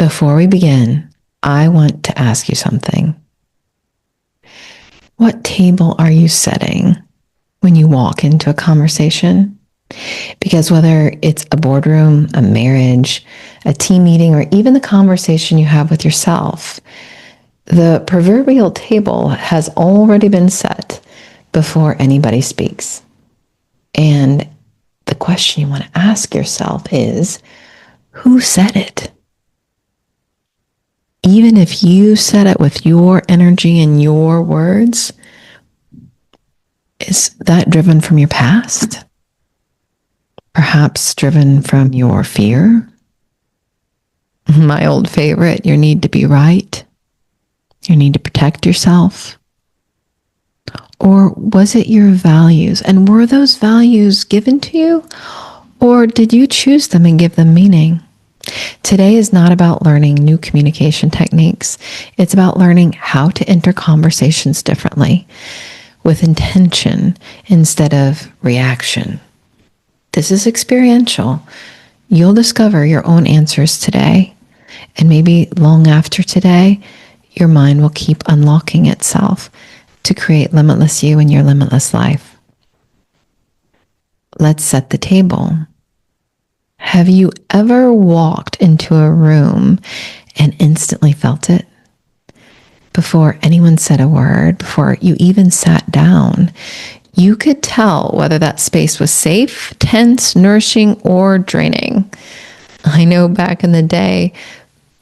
Before we begin, I want to ask you something. What table are you setting when you walk into a conversation? Because whether it's a boardroom, a marriage, a team meeting, or even the conversation you have with yourself, the proverbial table has already been set before anybody speaks. And the question you want to ask yourself is, who said it? Even if you said it with your energy and your words, is that driven from your past? Perhaps driven from your fear? My old favorite, your need to be right, your need to protect yourself. Or was it your values? And were those values given to you? Or did you choose them and give them meaning? Today is not about learning new communication techniques. It's about learning how to enter conversations differently, with intention instead of reaction. This is experiential. You'll discover your own answers today, and maybe long after today, your mind will keep unlocking itself to create limitless you in your limitless life. Let's set the table. Have you ever walked into a room and instantly felt it? Before anyone said a word, before you even sat down, you could tell whether that space was safe, tense, nourishing, or draining. I know back in the day,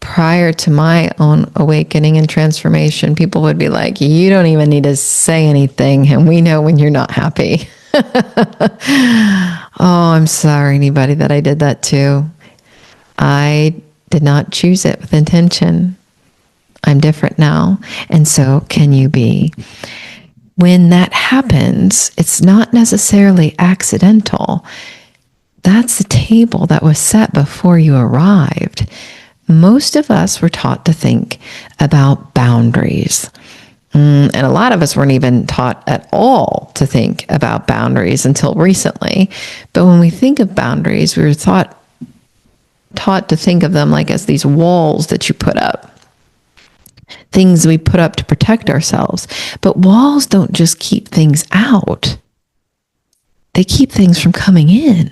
prior to my own awakening and transformation, people would be like, you don't even need to say anything, and we know when you're not happy. Oh, I'm sorry, anybody that I did that to. I did not choose it with intention. I'm different now, and so can you be. When that happens, it's not necessarily accidental. That's the table that was set before you arrived. Most of us were taught to think about boundaries. And a lot of us weren't even taught at all to think about boundaries until recently. But when we think of boundaries, we were taught to think of them like as these walls that you put up, things we put up to protect ourselves. But walls don't just keep things out. They keep things from coming in.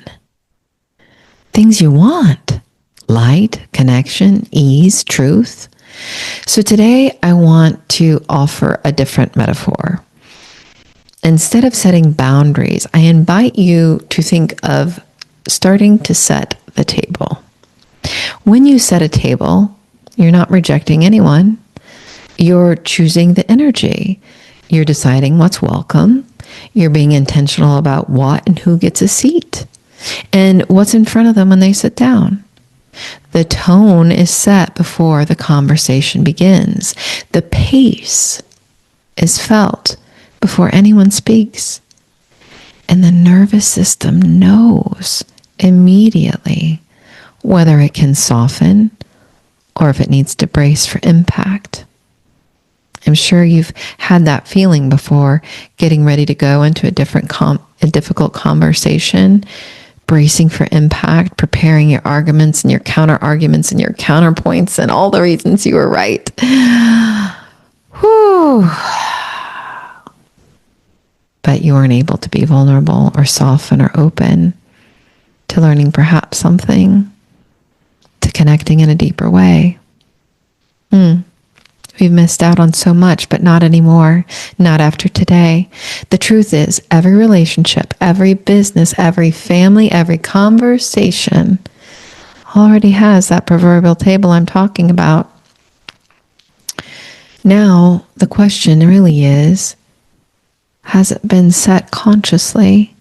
Things you want: light, connection, ease, truth. So today I want to offer a different metaphor. Instead of setting boundaries, I invite you to think of starting to set the table. When you set a table, you're not rejecting anyone. You're choosing the energy. You're deciding what's welcome. You're being intentional about what and who gets a seat and what's in front of them when they sit down. The tone is set before the conversation begins. The pace is felt before anyone speaks. And the nervous system knows immediately whether it can soften or if it needs to brace for impact. I'm sure you've had that feeling before getting ready to go into a difficult conversation, bracing for impact, preparing your arguments and your counter arguments and your counterpoints and all the reasons you were right. Whew. But you weren't able to be vulnerable or soften or open to learning perhaps something, to connecting in a deeper way. We've missed out on so much, but not anymore. Not after today. The truth is, every relationship, every business, every family, every conversation already has that proverbial table I'm talking about. Now, the question really is, has it been set consciously?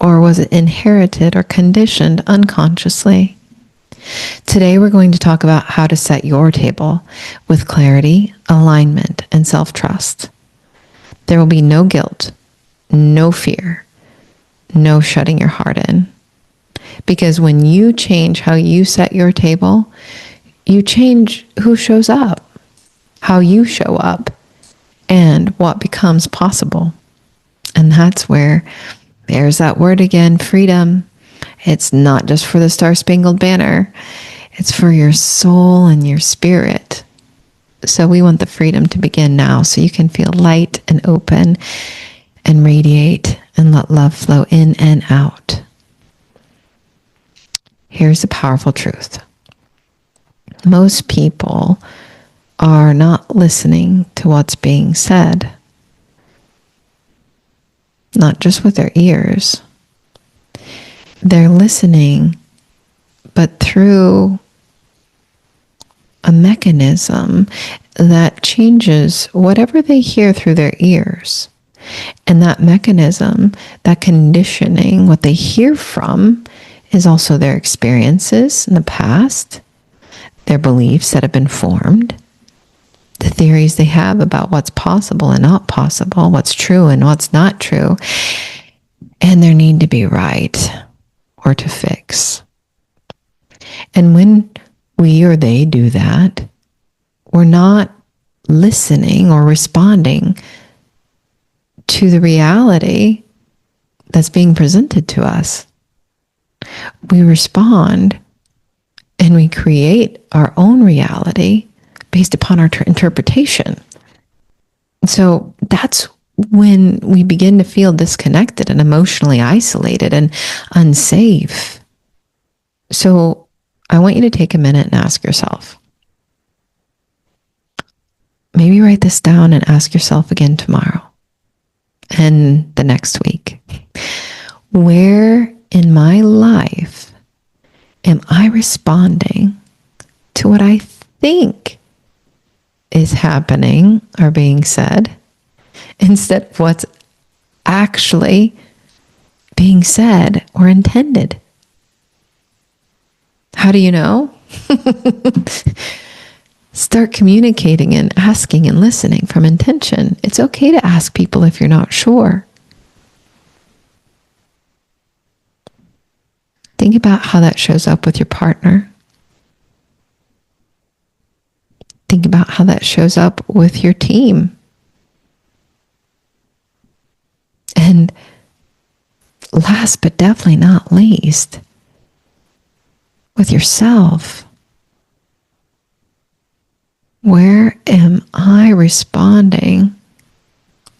Or was it inherited or conditioned unconsciously? Today, we're going to talk about how to set your table with clarity, alignment, and self-trust. There will be no guilt, no fear, no shutting your heart in. Because when you change how you set your table, you change who shows up, how you show up, and what becomes possible. And that's where there's that word again, freedom. It's not just for the Star-Spangled Banner. It's for your soul and your spirit. So we want the freedom to begin now so you can feel light and open and radiate and let love flow in and out. Here's the powerful truth. Most people are not listening to what's being said, not just with their ears. They're listening, but through a mechanism that changes whatever they hear through their ears. And that mechanism, that conditioning, what they hear from is also their experiences in the past, their beliefs that have been formed, the theories they have about what's possible and not possible, what's true and what's not true, and their need to be right or to fix. And when we or they do that, we're not listening or responding to the reality that's being presented to us. We respond and we create our own reality based upon our interpretation. So that's when we begin to feel disconnected and emotionally isolated and unsafe. So I want you to take a minute and ask yourself. Maybe write this down and ask yourself again tomorrow and the next week. Where in my life am I responding to what I think is happening or being said instead of what's actually being said or intended? How do you know? Start communicating and asking and listening from intention. It's okay to ask people if you're not sure. Think about how that shows up with your partner. Think about how that shows up with your team. And last but definitely not least, with yourself. Where am I responding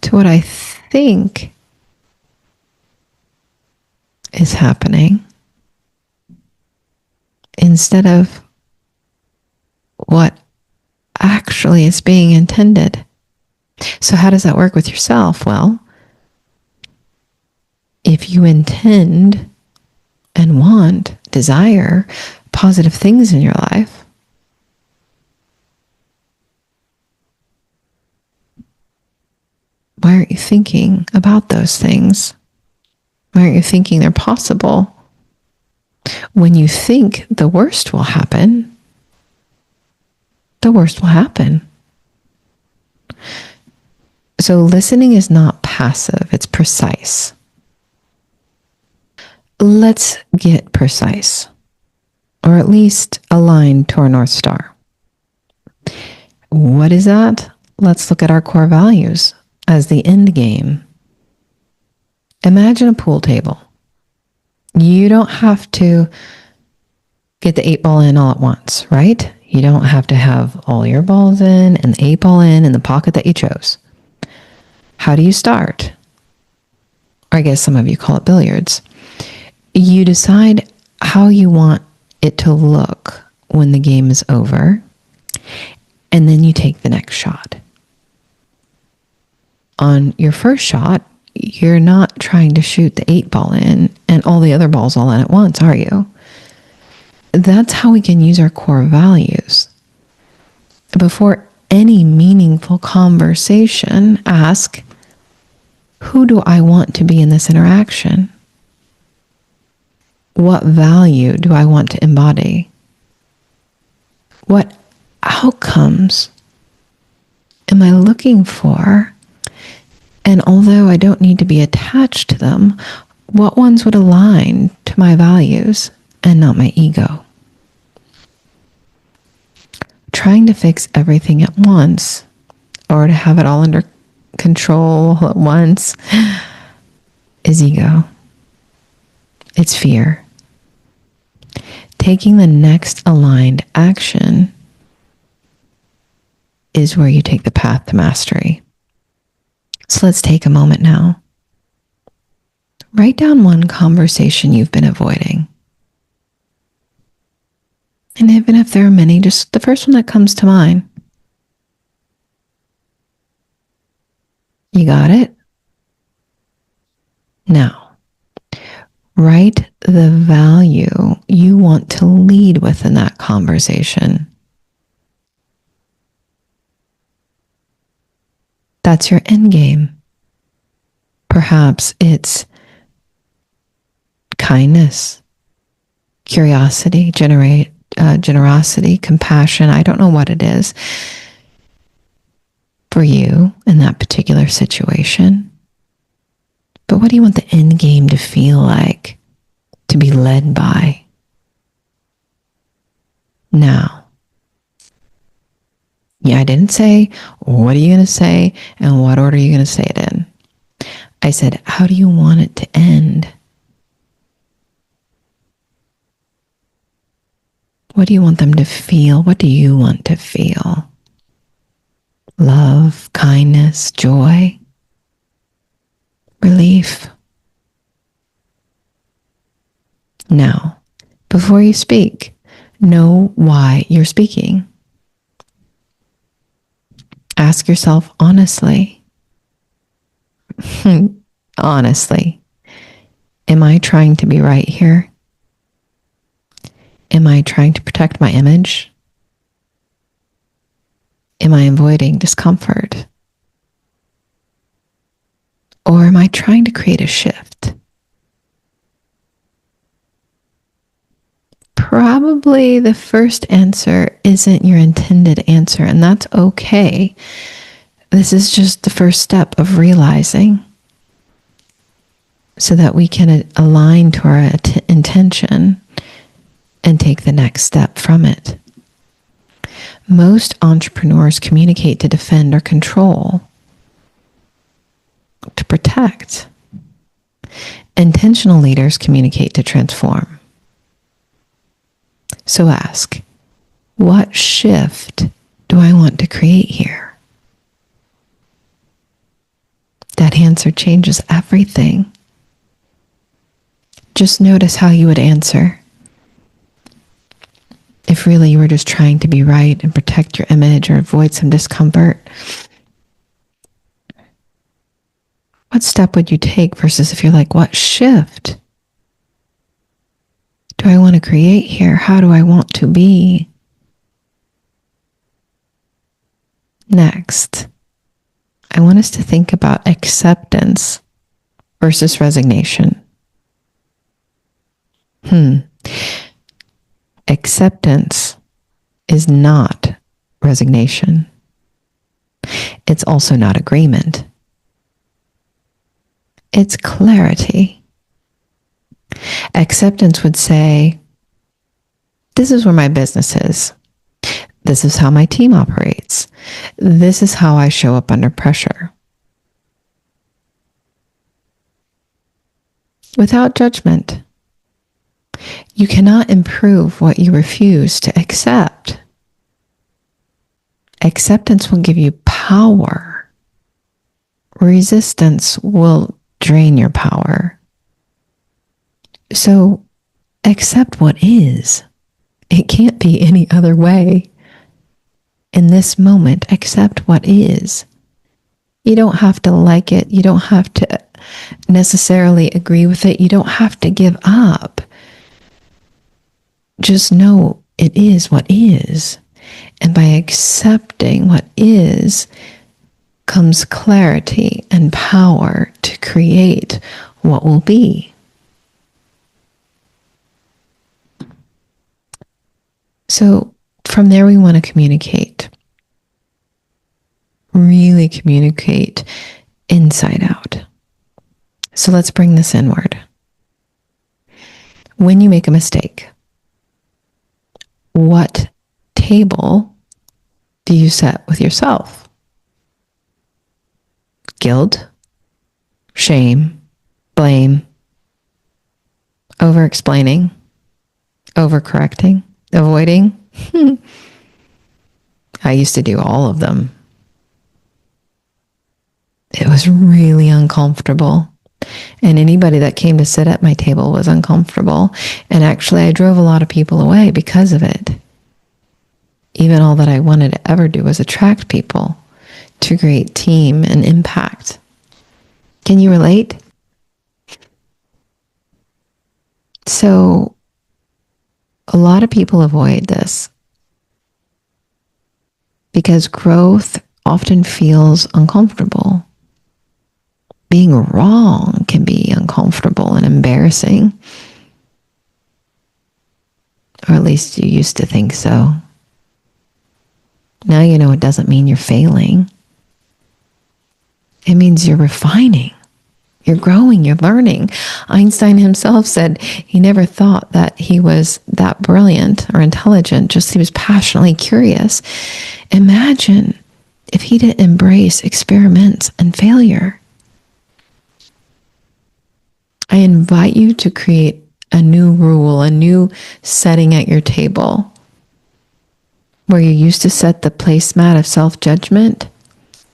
to what I think is happening instead of what actually is being intended? So how does that work with yourself? Well, if you intend and want, desire positive things in your life, why aren't you thinking about those things? Why aren't you thinking they're possible? When you think the worst will happen, the worst will happen. So listening is not passive, it's precise. Let's get precise, or at least aligned to our North Star. What is that? Let's look at our core values as the end game. Imagine a pool table. You don't have to get the 8-ball in all at once, right? You don't have to have all your balls in and the 8-ball in the pocket that you chose. How do you start? Or I guess some of you call it billiards. You decide how you want it to look when the game is over, and then you take the next shot. On your first shot, you're not trying to shoot the 8-ball in and all the other balls all in at once, are you? That's how we can use our core values. Before any meaningful conversation, ask, who do I want to be in this interaction? What value do I want to embody? What outcomes am I looking for? And although I don't need to be attached to them, what ones would align to my values and not my ego? Trying to fix everything at once or to have it all under control all at once is ego. It's fear. Taking the next aligned action is where you take the path to mastery. So let's take a moment now. Write down one conversation you've been avoiding. And even if there are many, just the first one that comes to mind. You got it? Now, write the value you want to lead with in that conversation. That's your end game. Perhaps it's kindness, curiosity, generosity, compassion. I don't know what it is for you in that particular situation. But what do you want the end game to feel like, to be led by? Now, yeah, I didn't say, what are you going to say and what order are you going to say it in? I said, how do you want it to end? What do you want them to feel? What do you want to feel? Love, kindness, joy, relief. Now, before you speak, know why you're speaking. Ask yourself honestly, honestly, am I trying to be right here? Am I trying to protect my image? Am I avoiding discomfort? Or am I trying to create a shift? Probably the first answer isn't your intended answer, and that's okay. This is just the first step of realizing so that we can align to our intention and take the next step from it. Most entrepreneurs communicate to defend or control, to protect. Intentional leaders communicate to transform. So ask, what shift do I want to create here? That answer changes everything. Just notice how you would answer if really you were just trying to be right and protect your image or avoid some discomfort. What step would you take versus if you're like, what shift do I want to create here? How do I want to be? Next, I want us to think about acceptance versus resignation. Acceptance is not resignation. It's also not agreement. It's clarity. Acceptance would say, this is where my business is. This is how my team operates. This is how I show up under pressure. Without judgment. You cannot improve what you refuse to accept. Acceptance will give you power. Resistance will drain your power. So accept what is. It can't be any other way. In this moment, accept what is. You don't have to like it. You don't have to necessarily agree with it. You don't have to give up. Just know it is what is. And by accepting what is, comes clarity and power to create what will be. So from there, we want to communicate. Really communicate inside out. So let's bring this inward. When you make a mistake, what table do you set with yourself? Guilt, shame, blame, over-explaining, Overcorrecting, avoiding. I used to do all of them. It was really uncomfortable. And anybody that came to sit at my table was uncomfortable. And actually, I drove a lot of people away because of it. Even all that I wanted to ever do was attract people to create team and impact. Can you relate? So, a lot of people avoid this because growth often feels uncomfortable. Being wrong can be uncomfortable and embarrassing. Or at least you used to think so. Now you know it doesn't mean you're failing. It means you're refining. You're growing, you're learning. Einstein himself said he never thought that he was that brilliant or intelligent, just he was passionately curious. Imagine if he didn't embrace experiments and failure. I invite you to create a new rule, a new setting at your table where you used to set the placemat of self-judgment.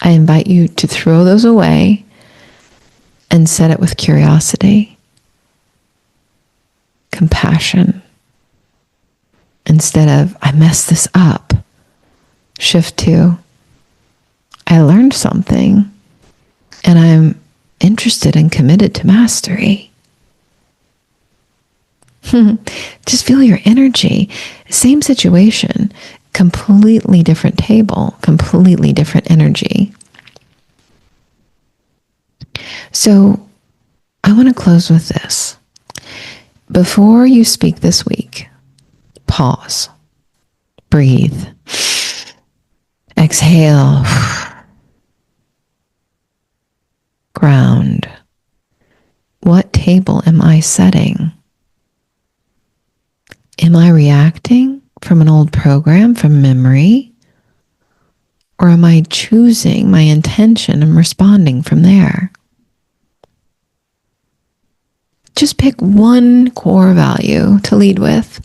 I invite you to throw those away and set it with curiosity, compassion. Instead of, I messed this up, shift to, I learned something and I'm interested and committed to mastery. Just feel your energy. Same situation, completely different table, completely different energy. So I want to close with this. Before you speak this week, pause, breathe, exhale, ground. What table am I setting? Am I reacting from an old program, from memory? Or am I choosing my intention and responding from there? Just pick one core value to lead with.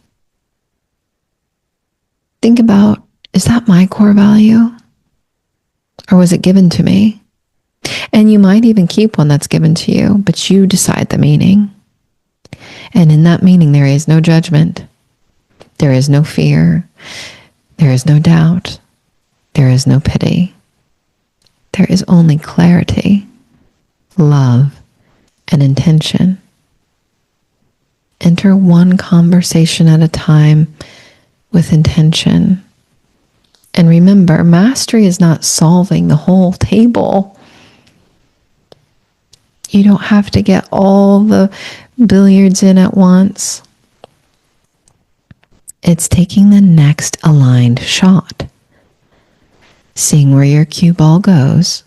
Think about, is that my core value? Or was it given to me? And you might even keep one that's given to you, but you decide the meaning. And in that meaning, there is no judgment. There is no fear. There is no doubt. There is no pity. There is only clarity, love, and intention. Enter one conversation at a time with intention. And remember, mastery is not solving the whole table. You don't have to get all the billiards in at once. It's taking the next aligned shot, seeing where your cue ball goes,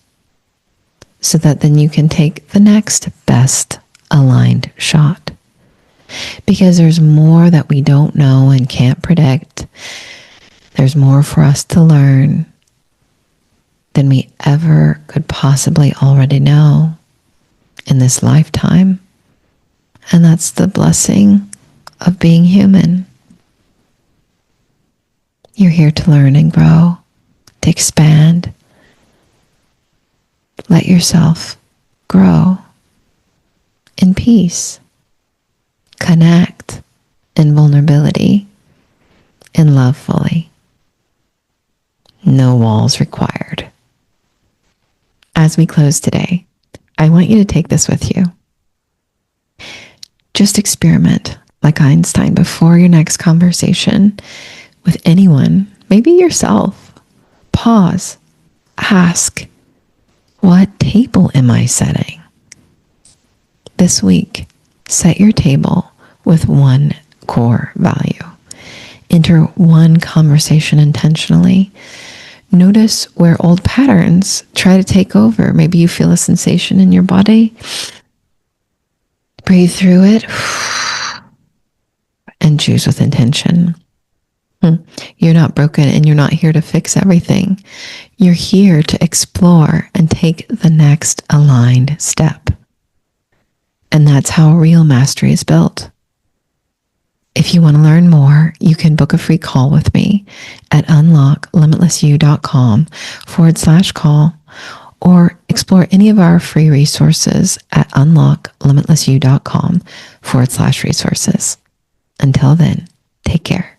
so that then you can take the next best aligned shot. Because there's more that we don't know and can't predict. There's more for us to learn than we ever could possibly already know in this lifetime. And that's the blessing of being human. You're here to learn and grow, to expand. Let yourself grow in peace, connect in vulnerability, and love fully. No walls required. As we close today, I want you to take this with you. Just experiment like Einstein before your next conversation with anyone, maybe yourself. Pause, ask, what table am I setting? This week, set your table with one core value. Enter one conversation intentionally. Notice where old patterns try to take over. Maybe you feel a sensation in your body. Breathe through it and choose with intention. You're not broken and you're not here to fix everything. You're here to explore and take the next aligned step. And that's how real mastery is built. If you want to learn more, you can book a free call with me at unlocklimitlessyou.com/call, or explore any of our free resources at unlocklimitlessyou.com/resources. Until then, take care.